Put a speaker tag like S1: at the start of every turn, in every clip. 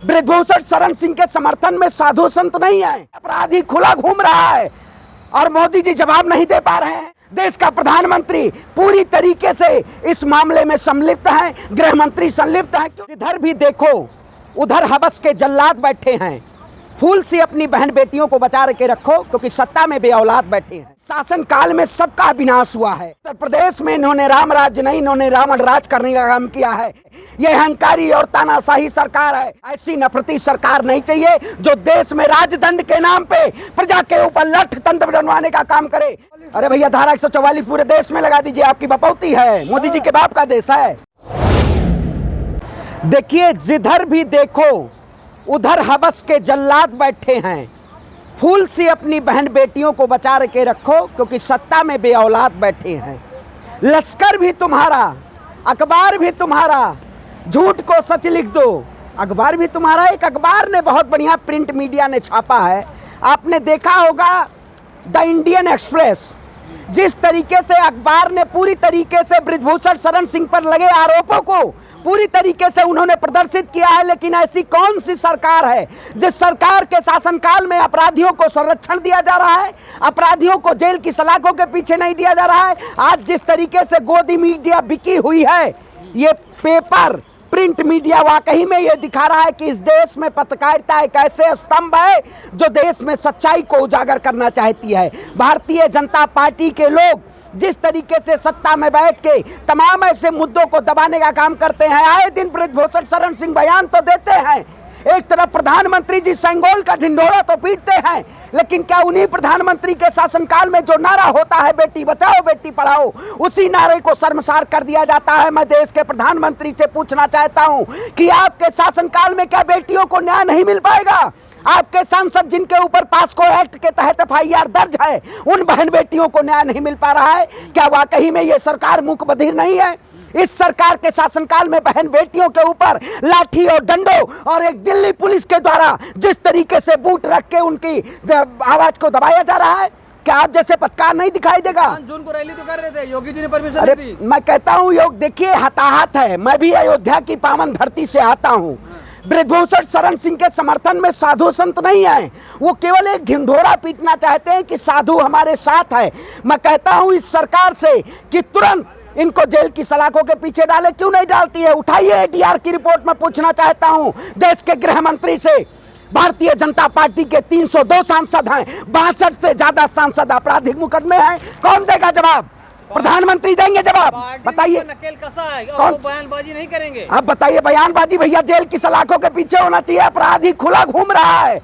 S1: बृजभूषण शरण सिंह के समर्थन में साधु संत नहीं है, अपराधी खुला घूम रहा है और मोदी जी जवाब नहीं दे पा रहे हैं। देश का प्रधानमंत्री पूरी तरीके से इस मामले में संलिप्त है, गृह मंत्री संलिप्त है। इधर भी देखो उधर हवस के जल्लाद बैठे हैं। फूल से अपनी बहन बेटियों को बचा के रखो क्योंकि सत्ता में बे औलाद बैठे हैं। शासन काल में सबका विनाश हुआ है। उत्तर प्रदेश में इन्होंने राम राज्य नहीं, इन्होंने रावण राज करने का काम किया है। यह अहंकारी और तानाशाही सरकार है। ऐसी नफरती सरकार नहीं चाहिए जो देश में राजदंड के नाम पे प्रजा के ऊपर लठ तंत्र बनवाने का काम करे। अरे भैया धारा 144 पूरे देश में लगा दीजिए, आपकी बपौती है, मोदी जी के बाप का देश है। देखिए जिधर भी देखो उधर हवस के जल्लाद बैठे हैं। फूल से अपनी बहन बेटियों को बचा के रखो क्योंकि सत्ता में बे औलाद बैठे हैं। लश्कर भी तुम्हारा, अखबार भी तुम्हारा, झूठ को सच लिख दो, अखबार भी तुम्हारा। एक अखबार ने बहुत बढ़िया प्रिंट मीडिया ने छापा है, आपने देखा होगा, द इंडियन एक्सप्रेस। जिस तरीके से अखबार ने पूरी तरीके से बृजभूषण शरण सिंह पर लगे आरोपों को पूरी तरीके से उन्होंने प्रदर्शित किया है। लेकिन ऐसी कौन सी सरकार है जिस सरकार के शासनकाल में अपराधियों को संरक्षण दिया जा रहा है, अपराधियों को जेल की सलाखों के पीछे नहीं दिया जा रहा है। आज जिस तरीके से गोदी मीडिया बिकी हुई है, ये पेपर प्रिंट मीडिया वाकई में ये दिखा रहा है कि इस देश में पत्रकारिता एक ऐसे स्तंभ है जो देश में सच्चाई को उजागर करना चाहती है। भारतीय जनता पार्टी के लोग जिस तरीके से सत्ता में बैठ के तमाम ऐसे मुद्दों को दबाने का काम करते हैं, आए दिन बृजभूषण शरण सिंह बयान तो देते हैं, एक तरफ प्रधानमंत्री जी सेंगोल का झिंडोरा तो पीटते हैं, लेकिन क्या उन्हीं प्रधानमंत्री के शासनकाल में जो नारा होता है बेटी बचाओ बेटी पढ़ाओ, उसी नारे को शर्मसार कर दिया जाता है। मैं देश के प्रधानमंत्री से पूछना चाहता हूं कि आपके शासनकाल में क्या बेटियों को न्याय नहीं मिल पाएगा? आपके सांसद जिनके ऊपर पास्को एक्ट के तहत FIR दर्ज है, उन बहन बेटियों को न्याय नहीं मिल पा रहा है? क्या वाकई में ये सरकार मूक बधिर नहीं है? इस सरकार के शासनकाल में बहन बेटियों के ऊपर लाठी और डंडों और एक दिल्ली पुलिस के द्वारा जिस तरीके से बूट रख के उनकी आवाज को दबाया जा रहा है, क्या आप जैसे पत्रकार नहीं दिखाई देगा?
S2: जून को रैली तो कर रहे थे, योगी जी ने परमिशन दी।
S1: मैं कहता हूँ योग देखिए हताहत है। मैं भी अयोध्या की पावन धरती से आता हूँ। बृजभूषण शरण सिंह के समर्थन में साधु संत नहीं है, वो केवल एक ढिंढोरा पीटना चाहते हैं कि साधु हमारे साथ है। मैं कहता हूं इस सरकार से कि तुरंत इनको जेल की सलाखों के पीछे डाले, क्यों नहीं डालती है? उठाइए ADR की रिपोर्ट। मैं पूछना चाहता हूं देश के गृह मंत्री से, भारतीय जनता पार्टी के 302 सांसद हैं, 62 से ज्यादा सांसद आपराधिक मुकदमे हैं, कौन देगा जवाब? प्रधानमंत्री देंगे जवाब? बताइए
S2: नकेल कसा है,
S1: कौन
S2: बयानबाजी नहीं करेंगे?
S1: अब बताइए, बयानबाजी भैया जेल की सलाखों के पीछे होना चाहिए। अपराधी खुला घूम रहा है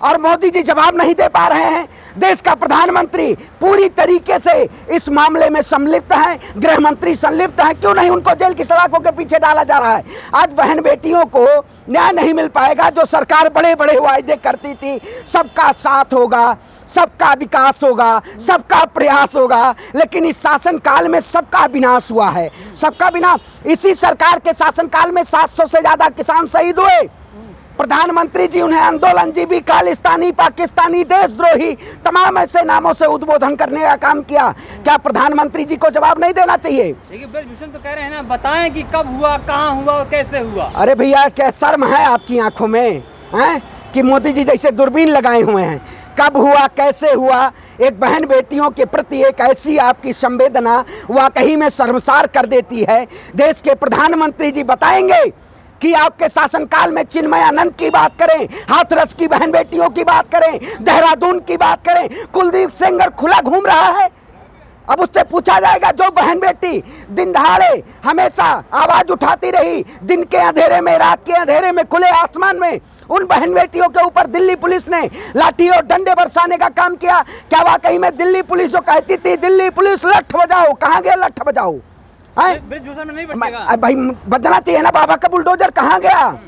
S1: और मोदी जी जवाब नहीं दे पा रहे हैं। देश का प्रधानमंत्री पूरी तरीके से इस मामले में संलिप्त है, गृह मंत्री संलिप्त है, क्यों नहीं उनको जेल की सलाखों के पीछे डाला जा रहा है? आज बहन बेटियों को न्याय नहीं मिल पाएगा। जो सरकार बड़े बड़े वायदे करती थी, सबका साथ होगा, सबका विकास होगा, सबका प्रयास होगा, लेकिन इस शासन काल में सबका विनाश हुआ है। सबका विनाश इसी सरकार के शासन काल में 700 से ज्यादा किसान शहीद हुए। प्रधानमंत्री जी उन्हें आंदोलन जीवी, खालिस्तानी, पाकिस्तानी, देशद्रोही तमाम ऐसे नामों से उद्बोधन करने का काम किया। क्या प्रधानमंत्री जी को जवाब नहीं देना चाहिए?
S2: देखिए बृजभूषण तो कह रहे हैं ना, बताएं कि कब हुआ, कहाँ हुआ और कैसे हुआ।
S1: अरे भैया क्या शर्म है आपकी आंखों में हैं कि मोदी जी जैसे दूरबीन लगाए हुए हैं? कब हुआ, कैसे हुआ? एक बहन बेटियों के प्रति एक ऐसी आपकी संवेदना वाकई में शर्मसार कर देती है। देश के प्रधानमंत्री जी बताएंगे कि आपके शासनकाल में चिन्मयानंद की बात करें, हाथरस की बहन बेटियों की बात करें, देहरादून की बात करें, कुलदीप सेंगर खुला घूम रहा है। अब उससे पूछा जाएगा जो बहन बेटी दिन दहाड़े हमेशा आवाज उठाती रही, दिन के अंधेरे में, रात के अंधेरे में, खुले आसमान में, उन बहन बेटियों के ऊपर दिल्ली पुलिस ने लाठी और डंडे बरसाने का काम किया। क्या वाकई में दिल्ली पुलिस जो कहती थी दिल्ली पुलिस लठ बजाओ, कहाँ गया लठ बजाओ?
S2: बृजभूषण में नहीं बचेगा
S1: भाई, बजना चाहिए ना। बाबा का बुलडोजर कहाँ गया?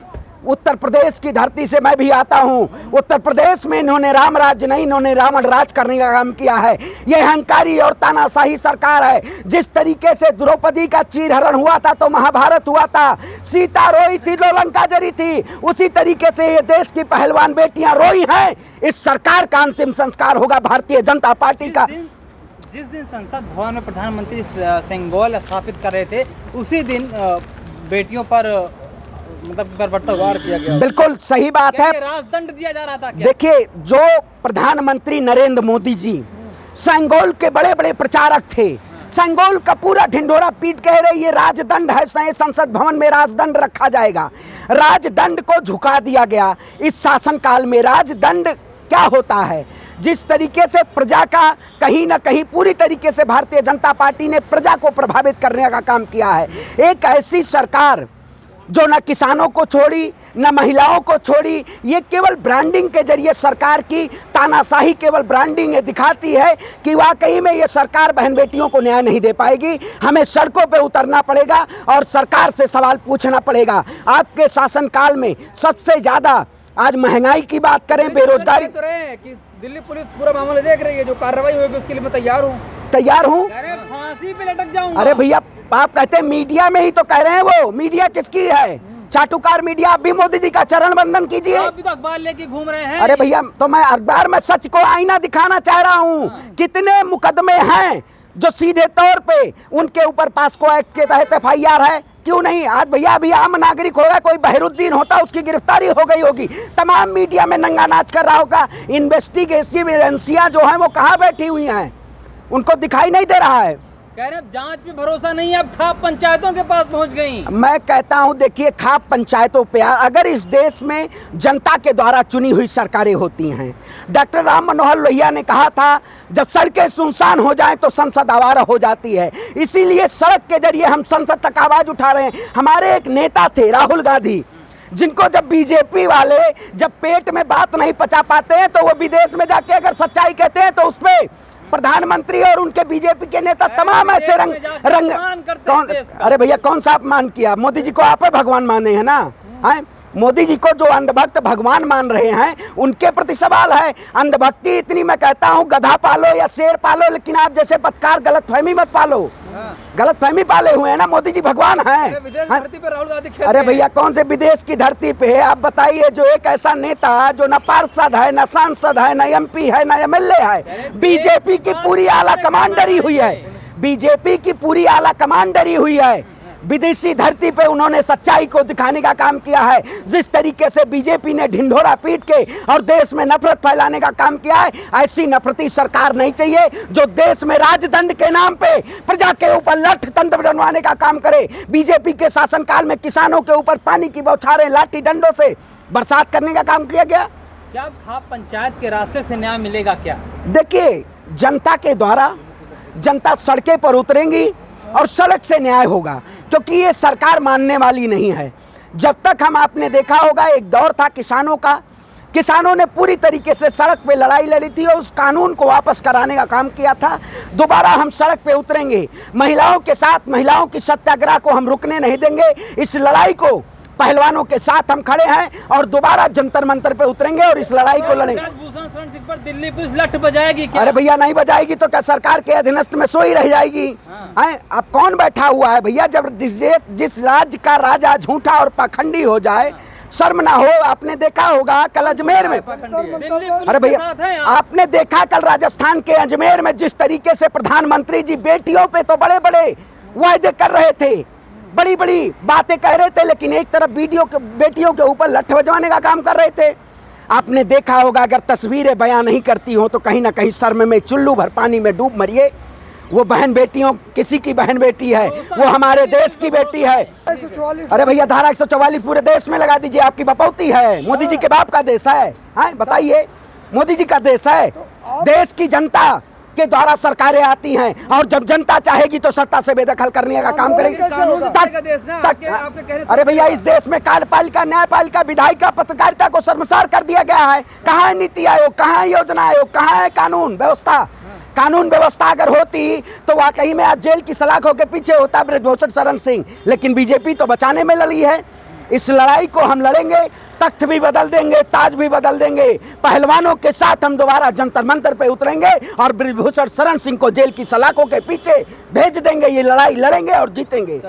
S1: उत्तर प्रदेश की धरती से मैं भी आता हूं। उत्तर प्रदेश में इन्होंने राम राज्य नहीं, इन्होंने रावण राज करने का काम किया है। यह अहंकारी और तानाशाही सरकार है। जिस तरीके से द्रौपदी का चीरहरण हुआ था तो महाभारत हुआ था, सीता रोई थी, लंका जरी थी, उसी तरीके से ये देश की पहलवान बेटियां रोई हैं। इस सरकार का अंतिम संस्कार होगा भारतीय जनता पार्टी का।
S2: जिस दिन संसद भवन में प्रधानमंत्री सेंगोल स्थापित कर रहे थे, उसी दिन बेटियों पर मतलब बर्बाद किया गया।
S1: बिल्कुल सही बात है।
S2: क्या ये राजदंड दिया जा रहा था क्या?
S1: देखिए, जो प्रधानमंत्री नरेंद्र मोदी जी संगोल के बड़े बड़े प्रचारक थे, संगोल का पूरा ढिंढोरा पीट कह रहे ये राजदंड है, संसद भवन में राजदंड रखा जाएगा। राजदंड को झुका दिया गया। इस शासनकाल में राजदंड क्या होता है? जिस तरीके से प्रजा का कहीं ना कहीं पूरी तरीके से भारतीय जनता पार्टी ने प्रजा को प्रभावित करने का काम किया है। एक ऐसी सरकार जो न किसानों को छोड़ी न महिलाओं को छोड़ी, ये केवल ब्रांडिंग के जरिए सरकार की तानाशाही केवल ब्रांडिंग दिखाती है कि वाकई में ये सरकार बहन बेटियों को न्याय नहीं दे पाएगी। हमें सड़कों पे उतरना पड़ेगा और सरकार से सवाल पूछना पड़ेगा। आपके शासनकाल में सबसे ज़्यादा आज महंगाई की बात करें, बेरोजगारी
S2: तो रहे हैं कि दिल्ली पुलिस पूरा मामला देख रही है, जो कार्रवाई होगी उसके लिए मैं तैयार हूँ।
S1: अरे
S2: फांसी पे लटक जाऊंगा।
S1: अरे भैया, आप कहते हैं मीडिया में ही तो कह रहे हैं, वो मीडिया किसकी है? चाटुकार मीडिया। आप भी मोदी जी का चरण वंदन कीजिए।
S2: आप भी तो अखबार लेके घूम रहे हैं।
S1: अरे भैया, तो मैं अखबार में सच को आईना दिखाना चाह रहा हूँ। कितने मुकदमे हैं जो सीधे तौर पे उनके ऊपर पास्को एक्ट के तहत FIR है? क्यों नहीं? आज भैया अभी आम नागरिक होगा, कोई बहरुद्दीन होता, उसकी गिरफ्तारी हो गई होगी, तमाम मीडिया में नंगा नाच कर रहा होगा। इन्वेस्टिगेटिव एजेंसियां जो हैं वो कहाँ बैठी हुई हैं? उनको दिखाई नहीं दे रहा है।
S2: कह रहे जांच पे भरोसा नहीं है, अब खाप पंचायतों के पास पहुंच गई।
S1: मैं कहता हूं, देखिए, खाप पंचायतों पे अगर इस देश में जनता के द्वारा चुनी हुई सरकारें होती हैं, डॉक्टर राम मनोहर लोहिया ने कहा था जब सड़कें सुनसान हो जाएं तो संसद आवारा हो जाती है। इसीलिए सड़क के जरिए हम संसद तक आवाज उठा रहे हैं। हमारे एक नेता थे राहुल गांधी, जिनको जब बीजेपी वाले जब पेट में बात नहीं पचा पाते हैं तो वो विदेश में जाके अगर सच्चाई कहते हैं तो उस पर प्रधानमंत्री और उनके बीजेपी के नेता तमाम ऐसे रंग कौन? अरे भैया, कौन सा अपमान किया? मोदी जी को आप भगवान माने हैं ना? हैं? मोदी जी को जो अंधभक्त भगवान मान रहे हैं उनके प्रति सवाल है। अंधभक्ति इतनी, मैं कहता हूँ, गधा पालो या शेर पालो, लेकिन आप जैसे पत्रकार गलतफहमी मत पालो। गलतफहमी पाले हुए हैं ना, मोदी जी भगवान हैं।
S2: धरती पे राहुल गांधी
S1: अरे भैया, कौन से विदेश की धरती पे है? आप बताइए, जो एक ऐसा नेता जो न पार्षद है, न सांसद है, न MP है, न MLA है, बीजेपी की पूरी आला कमान डरी हुई है। बीजेपी की पूरी आला कमान डरी हुई है। विदेशी धरती पे उन्होंने सच्चाई को दिखाने का काम किया है। जिस तरीके से बीजेपी ने ढिंढोरा पीट के और देश में नफरत फैलाने का काम किया है, ऐसी नफरती सरकार नहीं चाहिए जो देश में राजदंड के नाम पे प्रजा के ऊपर लठ तंत्र बनवाने का काम करे। बीजेपी के शासनकाल में किसानों के ऊपर पानी की बौछारें लाठी डंडों से बरसात करने का काम किया गया।
S2: क्या खाप पंचायत के रास्ते से न्याय मिलेगा क्या?
S1: देखिए, जनता के द्वारा जनता सड़कें पर उतरेंगी और सड़क से न्याय होगा, क्योंकि ये सरकार मानने वाली नहीं है। जब तक आपने देखा होगा, एक दौर था किसानों का, किसानों ने पूरी तरीके से सड़क पे लड़ाई लड़ी थी और उस कानून को वापस कराने का काम किया था। दोबारा हम सड़क पे उतरेंगे, महिलाओं के साथ, महिलाओं की सत्याग्रह को हम रुकने नहीं देंगे। इस लड़ाई को पहलवानों के साथ हम खड़े हैं और दोबारा जंतर मंतर पे उतरेंगे और इस लड़ाई को लड़ेंगे।
S2: ब्रजभूषण शरण सिंह पर दिल्ली पुलिस लठ बजाएगी क्या?
S1: अरे भैया, नहीं बजाएगी तो क्या सरकार के अधीनस्थ में सोई रह जाएगी? हैं? अब कौन बैठा हुआ है भैया? जब जिस राज्य का राजा झूठा और पाखंडी हो जाए, शर्म ना हो। आपने देखा होगा कल अजमेर में, अरे भैया, आपने देखा कल राजस्थान के अजमेर में जिस तरीके से प्रधानमंत्री जी बेटियों पे तो बड़े बड़े वायदे कर रहे थे, बड़ी बड़ी बातें कह रहे थे, लेकिन एक तरफ बेटियों के ऊपर लठ बजवाने का काम कर रहे थे। आपने देखा होगा, अगर तस्वीरें बयां नहीं करती हो तो कहीं ना कहीं शर्म में चुल्लू भर पानी में डूब मरिए। वो बहन बेटियों, किसी की बहन बेटी है, वो हमारे देश की बेटी है। अरे भैया, धारा 144 पूरे देश में लगा दीजिए। आपकी बपौती है, मोदी जी के बाप का देश है। बताइए, मोदी जी का देश है। देश की जनता के द्वारा सरकारें आती हैं और जब जनता चाहेगी तो सत्ता से बेदखल करने का काम करेगी। अरे भैया, इस देश में कार्यपालिका, न्यायपालिका, विधायिका, पत्रकारिता को शर्मसार कर दिया गया है। कहाँ है नीति आयोग, कहाँ है योजना आयोग, कहाँ है कानून व्यवस्था? कानून व्यवस्था अगर होती तो वाकई में आज जेल की सलाखों के पीछे होता ब्रजभूषण शरण सिंह, लेकिन बीजेपी तो बचाने में लड़ी है। इस लड़ाई को हम लड़ेंगे, तख्त भी बदल देंगे, ताज भी बदल देंगे। पहलवानों के साथ हम दोबारा जंतर मंतर पे उतरेंगे और ब्रजभूषण शरण सिंह को जेल की सलाखों के पीछे भेज देंगे। ये लड़ाई लड़ेंगे और जीतेंगे।